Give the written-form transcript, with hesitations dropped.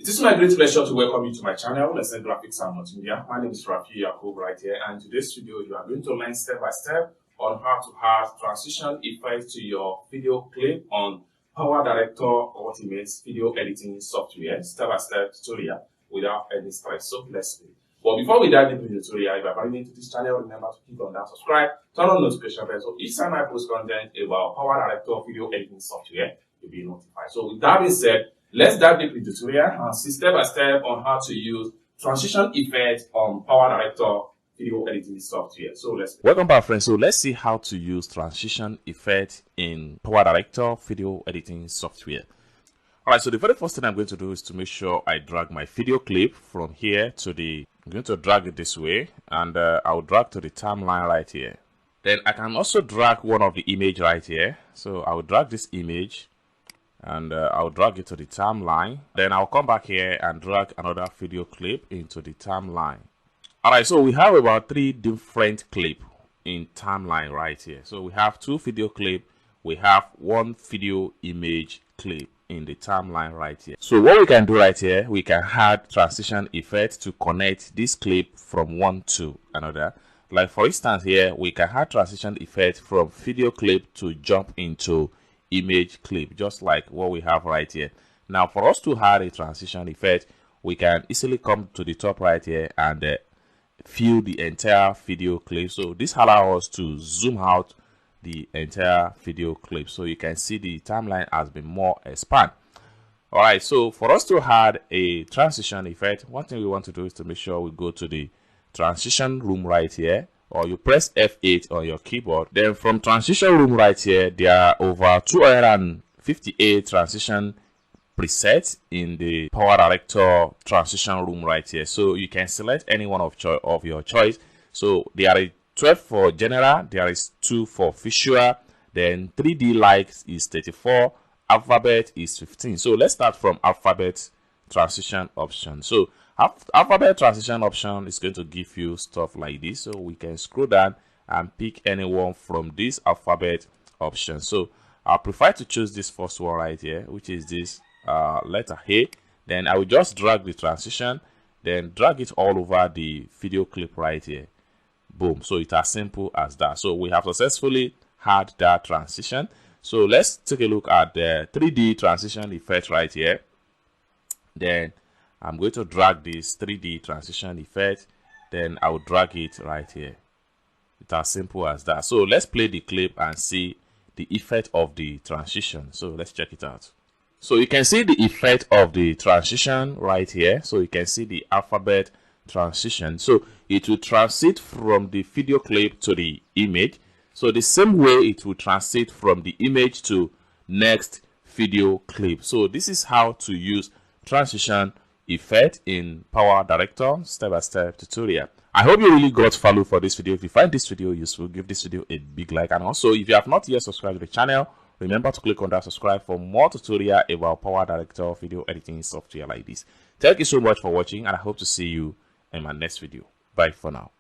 It is my great pleasure to welcome you to my channel, Let's Say Graphics and Multimedia. My name is Rafi Yakub right here, and in today's video you are going to learn step by step on how to add transition effects to your video clip on Powerdirector Ultimate video editing software, step by step tutorial without any stress. So let's begin. But before we dive into the tutorial, if you are brand new to this channel, remember to click on that subscribe, turn on notification bell, so each time I post content about Powerdirector video editing software, you'll be notified. So with that being said, let's dive deep into the tutorial and see step by step on how to use transition effects on Powerdirector video editing software. So let's welcome back, friends. So let's see how to use transition effect in Powerdirector video editing software. Alright, so the very first thing I'm going to do is to make sure I drag my video clip from here to I'm going to drag it this way, and I'll drag to the timeline right here. Then I can also drag one of the image right here. So I'll drag this image and I'll drag it to the timeline. Then I'll come back here and drag another video clip into the timeline. Alright, so we have about 3 different clips in timeline right here. So we have 2 video clips, we have 1 video image clip in the timeline right here. So what we can do right here, we can add transition effect to connect this clip from one to another. Like for instance here, we can add transition effect from video clip to jump into image clip, just like what we have right here. Now for us to add a transition effect, we can easily come to the top right here and fill the entire video clip. So this allows us to zoom out the entire video clip, so you can see the timeline has been more expanded. All right, so for us to add a transition effect, one thing we want to do is to make sure we go to the transition room right here, or you press F8 on your keyboard. Then from transition room right here, there are over 258 transition presets in the Powerdirector transition room right here. So you can select any one of your choice. So there are 12 for general, there is 2 for visual, then 3D likes is 34, alphabet is 15. So let's start from alphabet transition option. So alphabet transition option is going to give you stuff like this. So we can scroll down and pick anyone from this alphabet option. So I prefer to choose this first one right here, which is this letter A. Then I will just drag the transition, then drag it all over the video clip right here. Boom. So it's as simple as that. So we have successfully had that transition. So let's take a look at the 3D transition effect right here. Then I'm going to drag this 3D transition effect, then I will drag it right here. It's as simple as that. So let's play the clip and see the effect of the transition. So let's check it out. So you can see the effect of the transition right here. So you can see the alphabet transition. So it will transit from the video clip to the image. So the same way it will transit from the image to next video clip. So this is how to use transition effect in Powerdirector step-by-step tutorial. I hope you really got value for this video. If you find this video useful, give this video a big like, and also if you have not yet subscribed to the channel, remember to click on that subscribe for more tutorial about Powerdirector video editing software like this. Thank you so much for watching, and I hope to see you in my next video. Bye for now.